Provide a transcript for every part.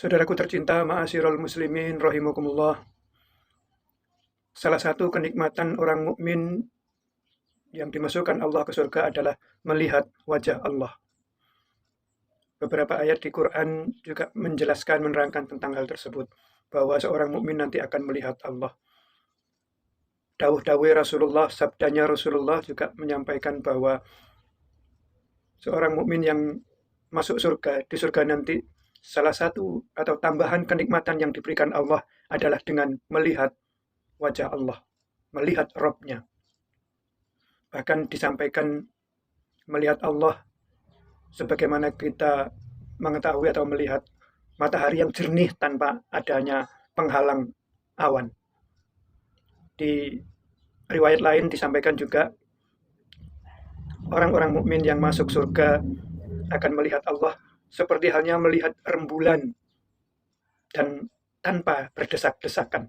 Saudaraku tercinta, ma'asyiral muslimin rahimakumullah. Salah satu kenikmatan orang mukmin yang dimasukkan Allah ke surga adalah melihat wajah Allah. Beberapa ayat di Quran juga menjelaskan, menerangkan tentang hal tersebut, bahwa seorang mukmin nanti akan melihat Allah. Dawuh-dawuh Rasulullah, sabdanya Rasulullah juga menyampaikan bahwa seorang mukmin yang masuk surga, di surga nanti salah satu atau tambahan kenikmatan yang diberikan Allah adalah dengan melihat wajah Allah, melihat Rabb-nya. Bahkan disampaikan melihat Allah sebagaimana kita mengetahui atau melihat matahari yang jernih tanpa adanya penghalang awan. Di riwayat lain disampaikan juga orang-orang mukmin yang masuk surga akan melihat Allah seperti halnya melihat rembulan dan tanpa berdesak-desakan.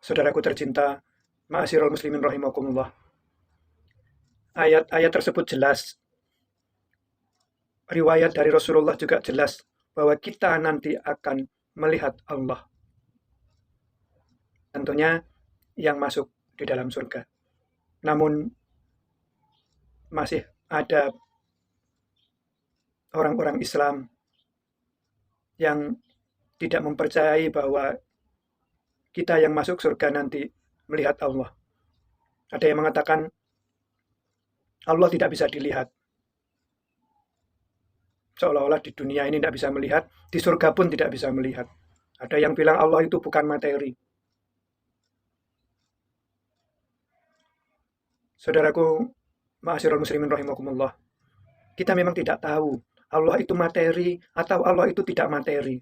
Saudaraku tercinta, ma'asyiral muslimin rahimakumullah. Ayat-ayat tersebut jelas. Riwayat dari Rasulullah juga jelas bahwa kita nanti akan melihat Allah. Tentunya yang masuk di dalam surga. Namun masih ada orang-orang Islam yang tidak mempercayai bahwa kita yang masuk surga nanti melihat Allah. Ada yang mengatakan Allah tidak bisa dilihat. Seolah-olah di dunia ini tidak bisa melihat, di surga pun tidak bisa melihat. Ada yang bilang Allah itu bukan materi. Saudaraku, ma'asyiral muslimin rahimakumullah. Kita memang tidak tahu Allah itu materi atau Allah itu tidak materi.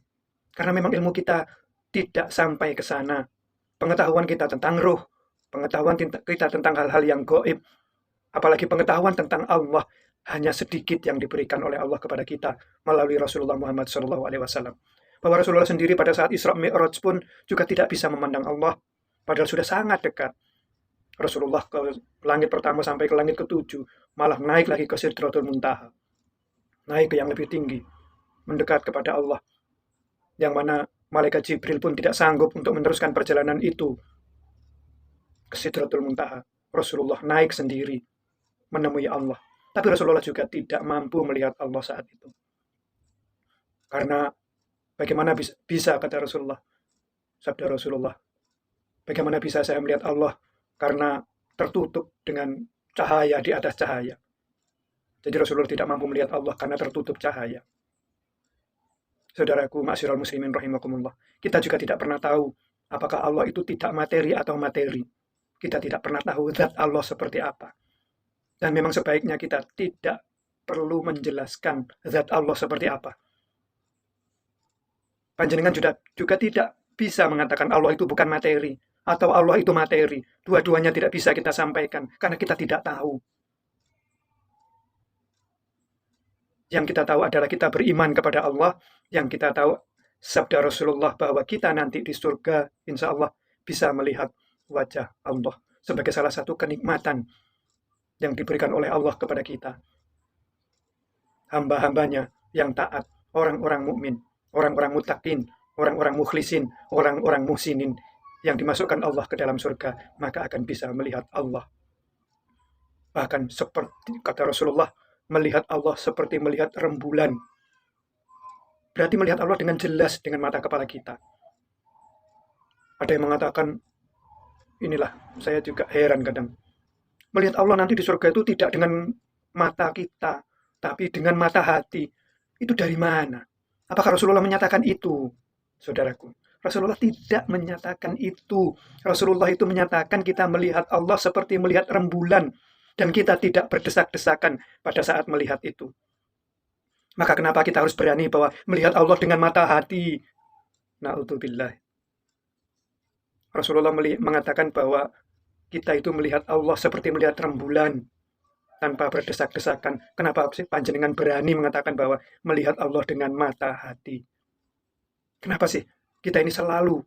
Karena memang ilmu kita tidak sampai ke sana. Pengetahuan kita tentang ruh, pengetahuan kita tentang hal-hal yang gaib, apalagi pengetahuan tentang Allah hanya sedikit yang diberikan oleh Allah kepada kita melalui Rasulullah Muhammad SAW. Bahwa Rasulullah sendiri pada saat Isra Mi'raj pun juga tidak bisa memandang Allah, padahal sudah sangat dekat. Rasulullah ke langit pertama sampai ke langit ketujuh, malah naik lagi ke Sidratul Muntaha, naik ke yang lebih tinggi, mendekat kepada Allah, yang mana malaikat Jibril pun tidak sanggup untuk meneruskan perjalanan itu ke Sidratul Muntaha. Rasulullah naik sendiri menemui Allah. Tapi Rasulullah juga tidak mampu melihat Allah saat itu. Karena bagaimana bisa kata Rasulullah, sabda Rasulullah, bagaimana bisa saya melihat Allah karena tertutup dengan cahaya di atas cahaya. Jadi Rasulullah tidak mampu melihat Allah karena tertutup cahaya. Saudaraku, ma'asyiral muslimin rahimakumullah. Kita juga tidak pernah tahu apakah Allah itu tidak materi atau materi. Kita tidak pernah tahu zat Allah seperti apa. Dan memang sebaiknya kita tidak perlu menjelaskan zat Allah seperti apa. Panjenengan juga tidak bisa mengatakan Allah itu bukan materi atau Allah itu materi. Dua-duanya tidak bisa kita sampaikan karena kita tidak tahu. Yang kita tahu adalah kita beriman kepada Allah. Yang kita tahu sabda Rasulullah bahwa kita nanti di surga insya Allah bisa melihat wajah Allah sebagai salah satu kenikmatan yang diberikan oleh Allah kepada kita. Hamba-hambanya yang taat, orang-orang mukmin, orang-orang muttaqin, orang-orang mukhlisin, orang-orang muhsinin yang dimasukkan Allah ke dalam surga, maka akan bisa melihat Allah. Bahkan seperti kata Rasulullah, melihat Allah seperti melihat rembulan. Berarti melihat Allah dengan jelas dengan mata kepala kita. Ada yang mengatakan, inilah saya juga heran kadang. Melihat Allah nanti di surga itu tidak dengan mata kita, tapi dengan mata hati. Itu dari mana? Apakah Rasulullah menyatakan itu, saudaraku? Rasulullah tidak menyatakan itu. Rasulullah itu menyatakan kita melihat Allah seperti melihat rembulan. Dan kita tidak berdesak-desakan pada saat melihat itu. Maka kenapa kita harus berani bahwa melihat Allah dengan mata hati? Na'udzubillah. Rasulullah mengatakan bahwa kita itu melihat Allah seperti melihat rembulan tanpa berdesak-desakan. Kenapa sih panjenengan berani mengatakan bahwa melihat Allah dengan mata hati? Kenapa sih kita ini selalu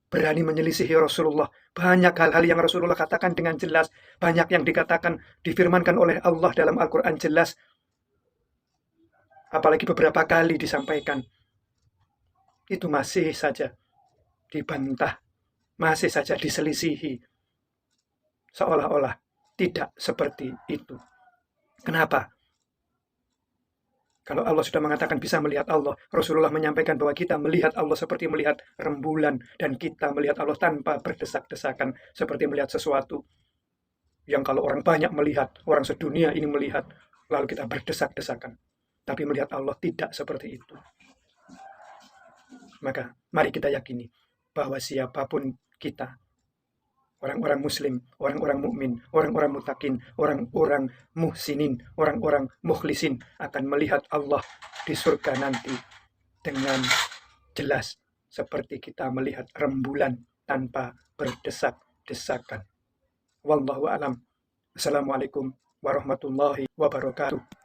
berani menyelisihi Rasulullah? Banyak hal-hal yang Rasulullah katakan dengan jelas. Banyak yang dikatakan, difirmankan oleh Allah dalam Al-Quran jelas. Apalagi beberapa kali disampaikan. itu masih saja dibantah, masih saja diselisihi, seolah-olah tidak seperti itu. Kenapa? Kalau Allah sudah mengatakan bisa melihat Allah, Rasulullah menyampaikan bahwa kita melihat Allah seperti melihat rembulan, dan kita melihat Allah tanpa berdesak-desakan, seperti melihat sesuatu yang kalau orang banyak melihat, orang sedunia ini melihat, lalu kita berdesak-desakan. Tapi melihat Allah tidak seperti itu. Maka mari kita yakini bahwa siapapun kita, orang-orang muslim, orang-orang mukmin, orang-orang mutakin, orang-orang muhsinin, orang-orang mukhlisin akan melihat Allah di surga nanti dengan jelas seperti kita melihat rembulan tanpa berdesak-desakan. Wallahu alam. Assalamualaikum warahmatullahi wabarakatuh.